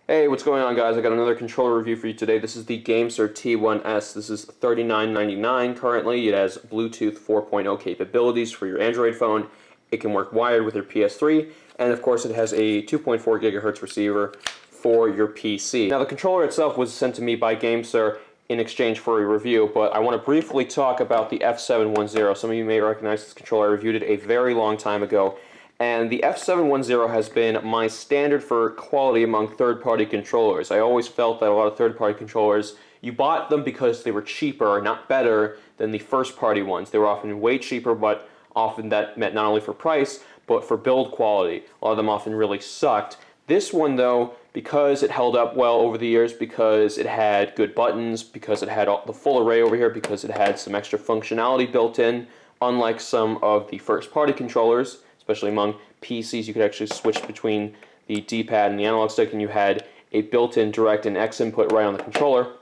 Hey, what's going on, guys? I got another controller review for you today. This is the Gamesir T1S. This is $39.99 currently. It has Bluetooth 4.0 capabilities for your Android phone. It can work wired with your PS3, and of course it has a 2.4 gigahertz receiver for your PC. Now, the controller itself was sent to me by Gamesir in exchange for a review, but I want to briefly talk about the F710. Some of you may recognize this controller. I reviewed it a very long time ago. And the F710 has been my standard for quality among third-party controllers. I always felt that a lot of third-party controllers, you bought them because they were cheaper, not better, than the first-party ones. They were often way cheaper, but often that meant not only for price, but for build quality. A lot of them often really sucked. This one, though, because it held up well over the years, because it had good buttons, because it had the full array over here, because it had some extra functionality built in, unlike some of the first-party controllers, especially among PCs, you could actually switch between the D-pad and the analog stick, and you had a built-in direct and X input right on the controller.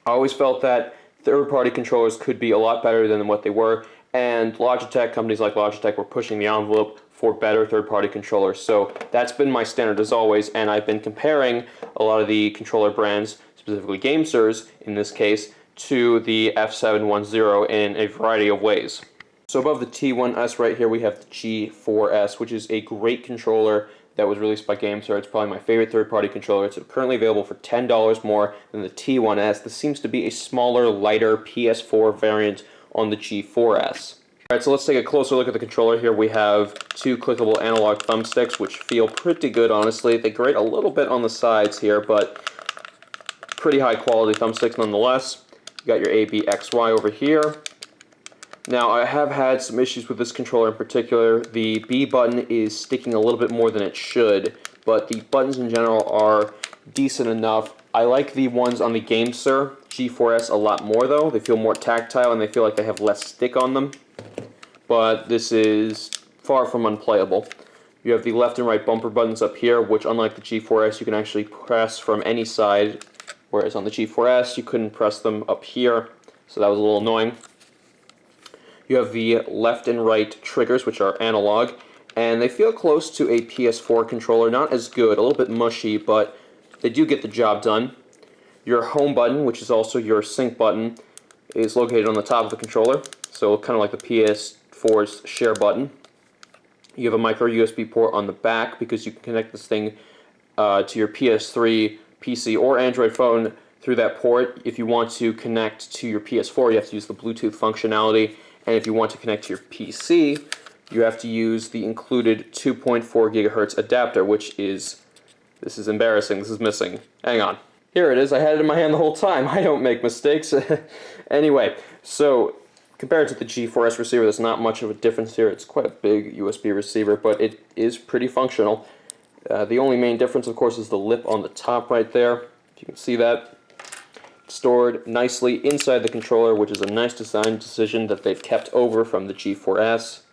I always felt that third-party controllers could be a lot better than what they were, and Logitech, companies like Logitech, were pushing the envelope for better third-party controllers. So that's been my standard as always, and I've been comparing a lot of the controller brands, specifically Gamesir's in this case, to the F710 in a variety of ways. So above the T1S right here, we have the G4S, which is a great controller that was released by Gamesir. It's probably my favorite third-party controller. It's currently available for $10 more than the T1S. This seems to be a smaller, lighter PS4 variant on the G4S. Alright, so let's take a closer look at the controller here. We have two clickable analog thumbsticks, which feel pretty good, honestly. They grate a little bit on the sides here, but pretty high-quality thumbsticks nonetheless. You got your A, B, X, Y over here. Now, I have had some issues with this controller in particular. The B button is sticking a little bit more than it should, but the buttons in general are decent enough. I like the ones on the Gamesir G4S a lot more, though. They feel more tactile, and they feel like they have less stick on them. But this is far from unplayable. You have the left and right bumper buttons up here, which, unlike the G4S, you can actually press from any side, whereas on the G4S, you couldn't press them up here, so that was a little annoying. You have the left and right triggers, which are analog, and they feel close to a PS4 controller. Not as good, a little bit mushy, but they do get the job done. Your home button, which is also your sync button, is located on the top of the controller, so kind of like the PS4's share button. You have a micro USB port on the back because you can connect this thing to your PS3, PC, or Android phone through that port. If you want to connect to your PS4, you have to use the Bluetooth functionality. And if you want to connect to your PC, you have to use the included 2.4 gigahertz adapter, which is, this is embarrassing, this is missing. Hang on. Here it is, I had it in my hand the whole time. I don't make mistakes. Anyway, so compared to the G4S receiver, there's not much of a difference here. It's quite a big USB receiver, but it is pretty functional. The only main difference, of course, is the lip on the top right there. If you can see that. Stored nicely inside the controller, which is a nice design decision that they've kept over from the G4S.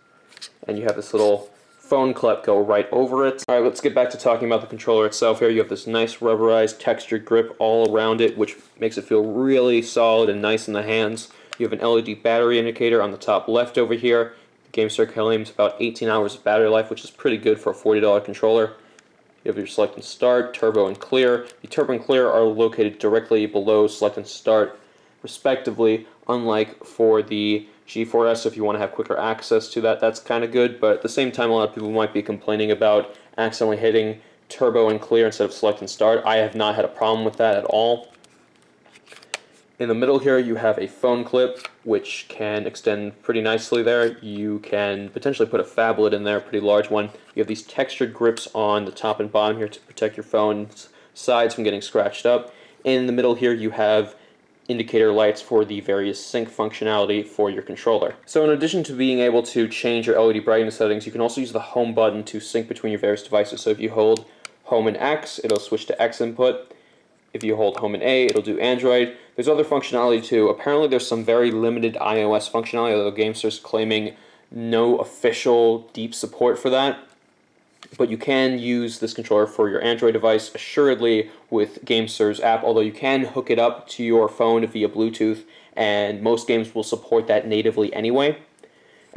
And you have this little phone clip go right over it. Alright, let's get back to talking about the controller itself here. You have this nice rubberized textured grip all around it, which makes it feel really solid and nice in the hands. You have an LED battery indicator on the top left over here. The Gamesir claims about 18 hours of battery life, which is pretty good for a $40 controller. You have your select and start, turbo and clear. The turbo and clear are located directly below select and start, respectively, unlike for the G4S. If you want to have quicker access to that, that's kind of good, but at the same time, a lot of people might be complaining about accidentally hitting turbo and clear instead of select and start. I have not had a problem with that at all. In the middle here, you have a phone clip, which can extend pretty nicely there. You can potentially put a phablet in there, a pretty large one. You have these textured grips on the top and bottom here to protect your phone's sides from getting scratched up. In the middle here, you have indicator lights for the various sync functionality for your controller. So in addition to being able to change your LED brightness settings, you can also use the home button to sync between your various devices. So if you hold home and X, it'll switch to X input. If you hold home and A, it'll do Android. There's other functionality too. Apparently there's some very limited iOS functionality, although Gamesir's claiming no official deep support for that. But you can use this controller for your Android device, assuredly with Gamesir's app, although you can hook it up to your phone via Bluetooth, and most games will support that natively anyway.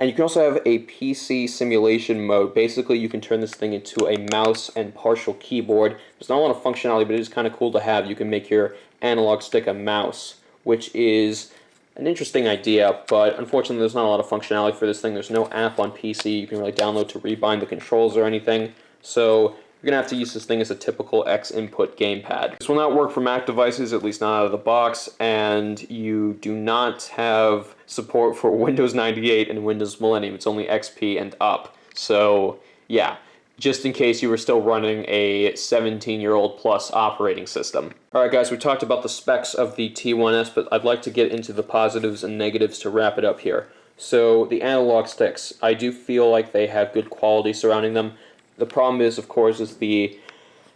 And you can also have a PC simulation mode. Basically, you can turn this thing into a mouse and partial keyboard. There's not a lot of functionality, but it is kind of cool to have. You can make your analog stick a mouse, which is an interesting idea, but unfortunately there's not a lot of functionality for this thing. There's no app on PC you can really download to rebind the controls or anything, so you're going to have to use this thing as a typical X-input gamepad. This will not work for Mac devices, at least not out of the box, and you do not have support for Windows 98 and Windows Millennium. It's only XP and up, so yeah. Just in case you were still running a 17-year-old plus operating system. Alright guys, we talked about the specs of the T1S, but I'd like to get into the positives and negatives to wrap it up here. So, the analog sticks, I do feel like they have good quality surrounding them. The problem is, of course, is the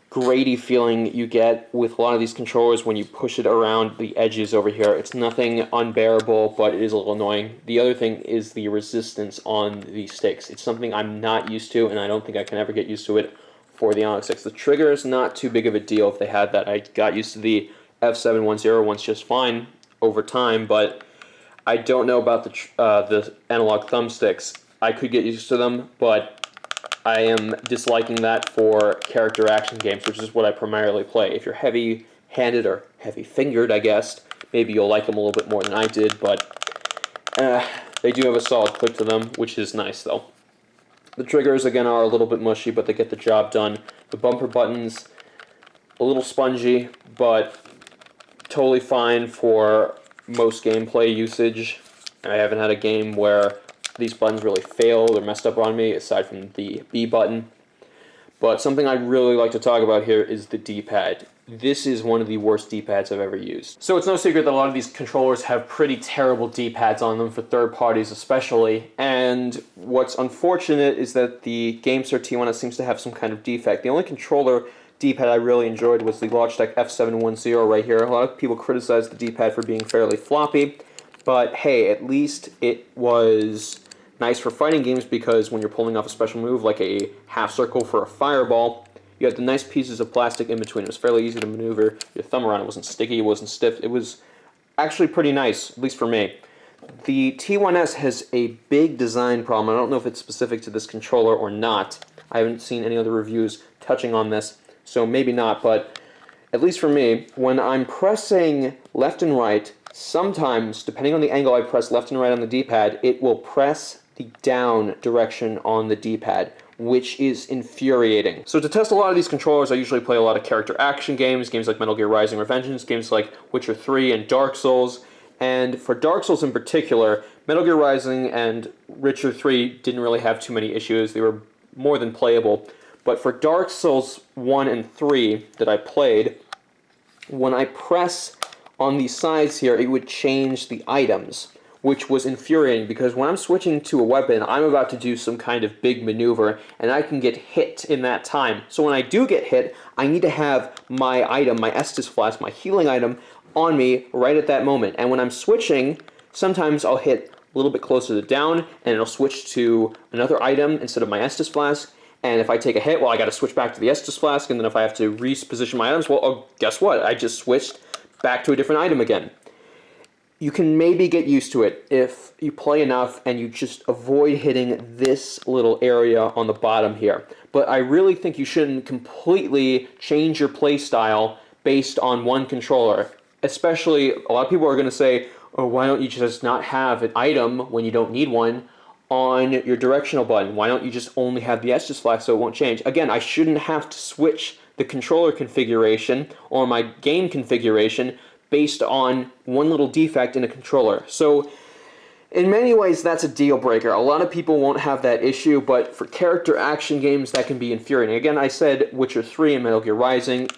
grainy feeling you get with a lot of these controllers when you push it around the edges over here. It's nothing unbearable, but it is a little annoying. The other thing is the resistance on the sticks. It's something I'm not used to, and I don't think I can ever get used to it for the analog sticks. The trigger is not too big of a deal if they had that. I got used to the F710 ones just fine over time, but I don't know about the analog thumbsticks. I could get used to them, but I am disliking that for character action games, which is what I primarily play. If you're heavy-handed or heavy-fingered, I guess, maybe you'll like them a little bit more than I did, but they do have a solid click to them, which is nice, though. The triggers, again, are a little bit mushy, but they get the job done. The bumper buttons, a little spongy, but totally fine for most gameplay usage. I haven't had a game where these buttons really failed or messed up on me, aside from the B button. But something I'd really like to talk about here is the D-pad. This is one of the worst D-pads I've ever used. So it's no secret that a lot of these controllers have pretty terrible D-pads on them, for third parties especially, and what's unfortunate is that the Gamesir T1S seems to have some kind of defect. The only controller D-pad I really enjoyed was the Logitech F710 right here. A lot of people criticize the D-pad for being fairly floppy, but hey, at least it was nice for fighting games, because when you're pulling off a special move like a half circle for a fireball, you had the nice pieces of plastic in between. It was fairly easy to maneuver your thumb around. It wasn't sticky, it wasn't stiff. It was actually pretty nice, at least for me. The T1S has a big design problem. I don't know if it's specific to this controller or not. I haven't seen any other reviews touching on this, so maybe not, but at least for me, when I'm pressing left and right, sometimes, depending on the angle I press left and right on the D-pad, it will press the down direction on the D-pad, which is infuriating. So to test a lot of these controllers, I usually play a lot of character action games, games like Metal Gear Rising: Revengeance, games like Witcher 3 and Dark Souls, and for Dark Souls in particular, Metal Gear Rising and Witcher 3 didn't really have too many issues. They were more than playable. But for Dark Souls 1 and 3 that I played, when I press on the sides here, it would change the items, which was infuriating, because when I'm switching to a weapon, I'm about to do some kind of big maneuver, and I can get hit in that time. So when I do get hit, I need to have my item, my Estus Flask, my healing item, on me right at that moment. And when I'm switching, sometimes I'll hit a little bit closer to down, and it'll switch to another item instead of my Estus Flask. And if I take a hit, well, I got to switch back to the Estus Flask, and then if I have to reposition my items, well, oh, guess what? I just switched back to a different item again. You can maybe get used to it if you play enough and you just avoid hitting this little area on the bottom here. But I really think you shouldn't completely change your play style based on one controller. Especially, a lot of people are going to say, oh, why don't you just not have an item when you don't need one on your directional button? Why don't you just only have the Estus Flask so it won't change? Again, I shouldn't have to switch the controller configuration or my game configuration based on one little defect in a controller. So in many ways, that's a deal breaker. A lot of people won't have that issue, but for character action games, that can be infuriating. Again, I said Witcher 3 and Metal Gear Rising,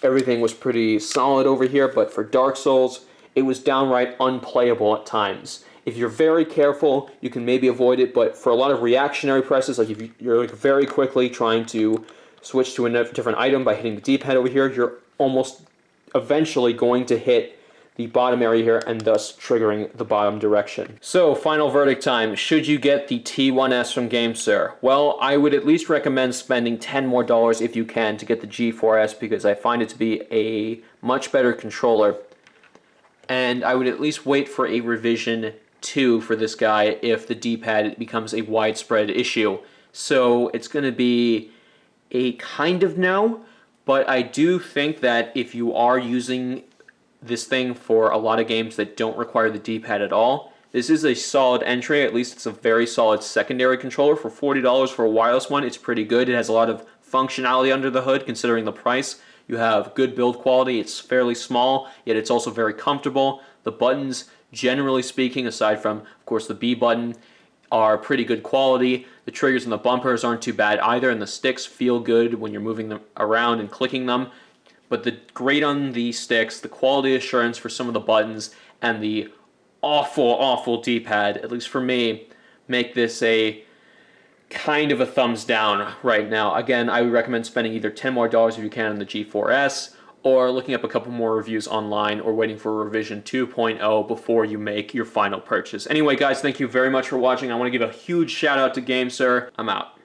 everything was pretty solid over here, but for Dark Souls, it was downright unplayable at times. If you're very careful, you can maybe avoid it, but for a lot of reactionary presses, like if you're like very quickly trying to switch to a different item by hitting the D-pad over here, you're almost eventually going to hit the bottom area here and thus triggering the bottom direction. So, final verdict time. Should you get the T1S from Gamesir? Well, I would at least recommend spending $10 more if you can to get the G4S, because I find it to be a much better controller. And I would at least wait for a revision 2 for this guy if the D-pad becomes a widespread issue. So it's going to be a kind of no, but I do think that if you are using this thing for a lot of games that don't require the D-pad at all, this is a solid entry. At least it's a very solid secondary controller. For $40 for a wireless one, it's pretty good. It has a lot of functionality under the hood considering the price. You have good build quality. It's fairly small, yet it's also very comfortable. The buttons, generally speaking, aside from, of course, the B button, are pretty good quality. The triggers and the bumpers aren't too bad either, and the sticks feel good when you're moving them around and clicking them. But the great on the sticks, the quality assurance for some of the buttons, and the awful D-pad, at least for me, make this a kind of a thumbs down right now. Again, I would recommend spending either $10 more if you can on the G4S, or looking up a couple more reviews online, or waiting for revision 2.0 before you make your final purchase. Anyway, guys, thank you very much for watching. I want to give a huge shout out to Gamesir. I'm out.